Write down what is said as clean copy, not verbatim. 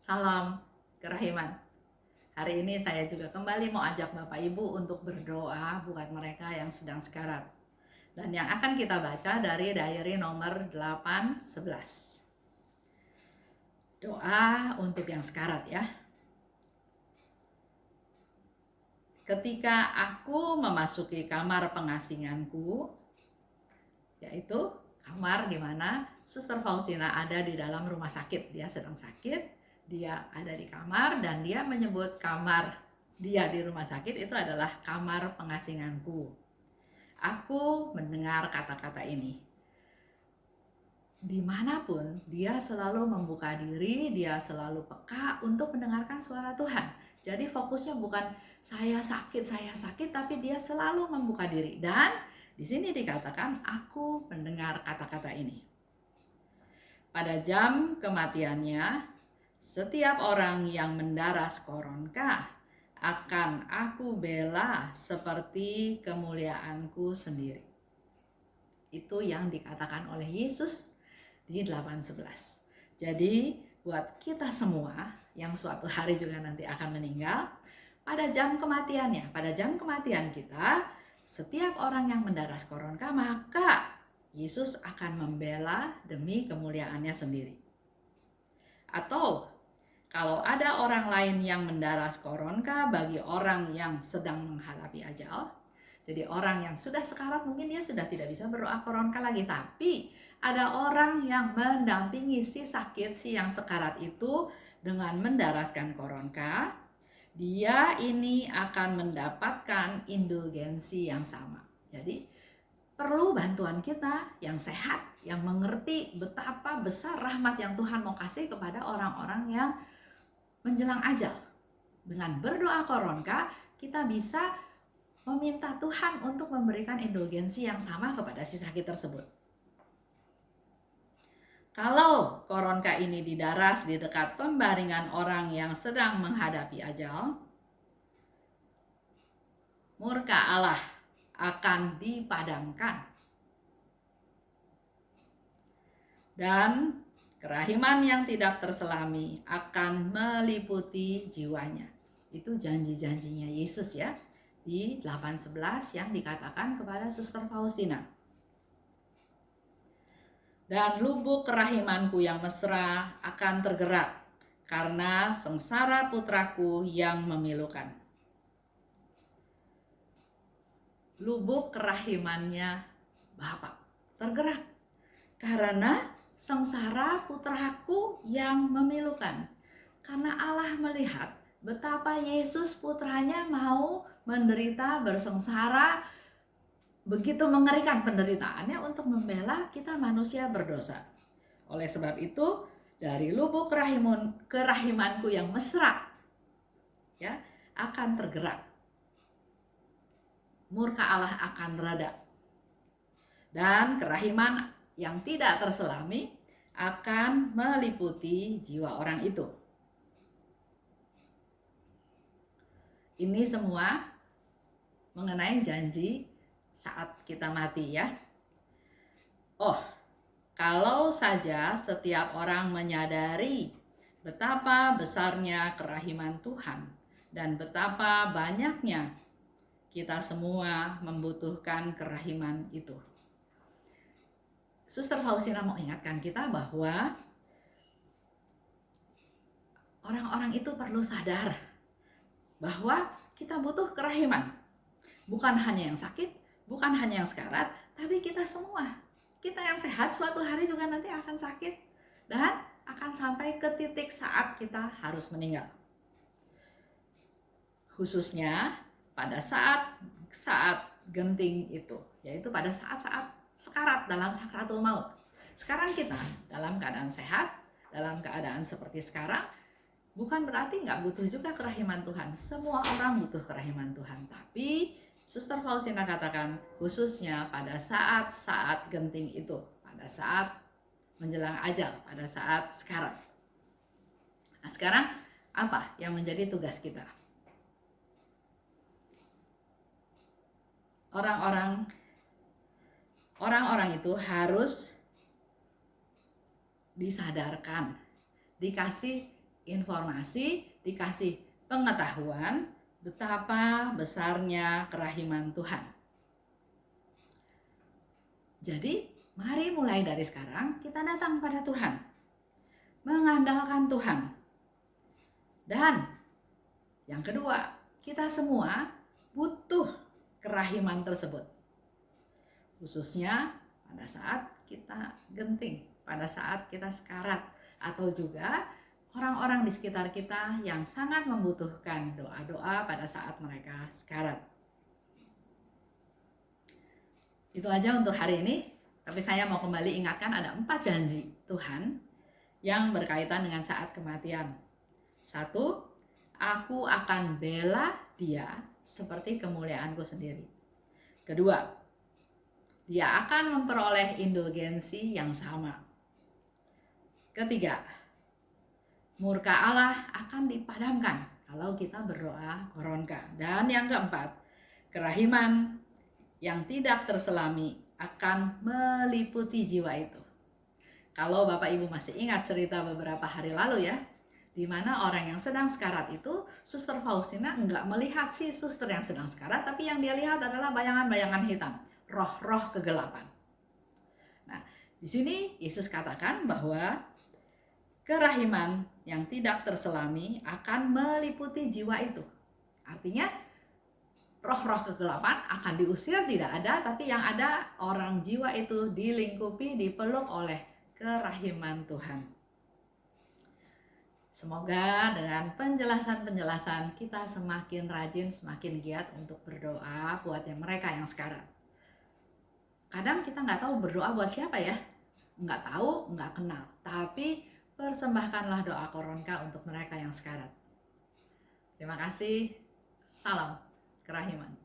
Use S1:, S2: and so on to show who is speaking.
S1: Salam kerahiman. Hari ini saya juga kembali mau ajak Bapak Ibu untuk berdoa buat mereka yang sedang sekarat. Dan yang akan kita baca dari diary nomor 811. Doa untuk yang sekarat ya. Ketika aku memasuki kamar pengasinganku, yaitu kamar di mana Suster Faustina ada di dalam rumah sakit. Dia sedang sakit, dia ada di kamar dan dia menyebut kamar dia di rumah sakit itu adalah kamar pengasinganku. Aku mendengar kata-kata ini. Dimanapun dia selalu membuka diri, dia selalu peka untuk mendengarkan suara Tuhan. Jadi fokusnya bukan saya sakit, tapi dia selalu membuka diri. Dan di sini dikatakan aku mendengar kata-kata ini. Pada jam kematiannya, setiap orang yang mendaras koronka akan aku bela seperti kemuliaanku sendiri. Itu yang dikatakan oleh Yesus di 8:11. Jadi buat kita semua yang suatu hari juga nanti akan meninggal, pada jam kematian kita, setiap orang yang mendaras koronka, maka Yesus akan membela demi kemuliaannya sendiri. Atau kalau ada orang lain yang mendaras koronka bagi orang yang sedang menghadapi ajal, jadi orang yang sudah sekarat mungkin dia sudah tidak bisa berdoa koronka lagi, tapi ada orang yang mendampingi si sakit, si yang sekarat itu dengan mendaraskan koronka, dia ini akan mendapatkan indulgensi yang sama. Jadi perlu bantuan kita yang sehat, yang mengerti betapa besar rahmat yang Tuhan mau kasih kepada orang-orang yang menjelang ajal. Dengan berdoa koronka, kita bisa meminta Tuhan untuk memberikan indulgensi yang sama kepada si sakit tersebut. Kalau koronka ini didaras di dekat pembaringan orang yang sedang menghadapi ajal, murka Allah akan dipadamkan. Dan kerahiman yang tidak terselami akan meliputi jiwanya. Itu janji-janjinya Yesus ya, di 8:11 yang dikatakan kepada Suster Faustina. Dan lubuk kerahimanku yang mesra akan tergerak karena sengsara putraku yang memilukan. Lubuk kerahimannya Bapak tergerak karena sengsara putraku yang memilukan. Karena Allah melihat betapa Yesus putranya mau menderita, bersengsara, begitu mengerikan penderitaannya untuk membela kita manusia berdosa. Oleh sebab itu, dari lubuk kerahimanku yang mesra ya akan tergerak. Murka Allah akan reda. Dan kerahiman yang tidak terselami akan meliputi jiwa orang itu. Ini semua mengenai janji saat kita mati ya. Oh, kalau saja setiap orang menyadari betapa besarnya kerahiman Tuhan dan betapa banyaknya kita semua membutuhkan kerahiman itu. Suster Faustina mau ingatkan kita bahwa orang-orang itu perlu sadar bahwa kita butuh kerahiman. Bukan hanya yang sakit, bukan hanya yang sekarat, tapi kita semua. Kita yang sehat suatu hari juga nanti akan sakit dan akan sampai ke titik saat kita harus meninggal. Khususnya pada saat genting itu, yaitu pada saat-saat sekarat dalam sakratul maut. Sekarang kita dalam keadaan sehat, dalam keadaan seperti sekarang, bukan berarti nggak butuh juga kerahiman Tuhan. Semua orang butuh kerahiman Tuhan, tapi Suster Faustina katakan khususnya pada saat-saat genting itu, pada saat menjelang ajal, pada saat sekarat. Nah sekarang apa yang menjadi tugas kita? Orang-orang itu harus disadarkan, dikasih informasi, dikasih pengetahuan betapa besarnya kerahiman Tuhan. Jadi, mari mulai dari sekarang kita datang pada Tuhan, mengandalkan Tuhan. Dan yang kedua, kita semua butuh kerahiman tersebut. Khususnya pada saat kita genting, pada saat kita sekarat, atau juga orang-orang di sekitar kita yang sangat membutuhkan doa-doa pada saat mereka sekarat. Itu aja untuk hari ini, tapi saya mau kembali ingatkan ada 4 janji Tuhan yang berkaitan dengan saat kematian. 1, aku akan bela dia seperti kemuliaanku sendiri. Kedua, dia akan memperoleh indulgensi yang sama. Ketiga, murka Allah akan dipadamkan kalau kita berdoa koronka. Dan yang keempat, kerahiman yang tidak terselami akan meliputi jiwa itu. Kalau Bapak Ibu masih ingat cerita beberapa hari lalu ya, di mana orang yang sedang sekarat itu, Suster Faustina enggak melihat si suster yang sedang sekarat, tapi yang dia lihat adalah bayangan-bayangan hitam, roh-roh kegelapan. Nah, di sini Yesus katakan bahwa kerahiman yang tidak terselami akan meliputi jiwa itu. Artinya, roh-roh kegelapan akan diusir, tidak ada, tapi yang ada orang jiwa itu dilingkupi, dipeluk oleh kerahiman Tuhan. Semoga dengan penjelasan-penjelasan kita semakin rajin, semakin giat untuk berdoa buat yang mereka yang sekarat. Kadang kita nggak tahu berdoa buat siapa ya, nggak tahu, nggak kenal, tapi persembahkanlah doa koronka untuk mereka yang sekarat. Terima kasih, salam kerahiman.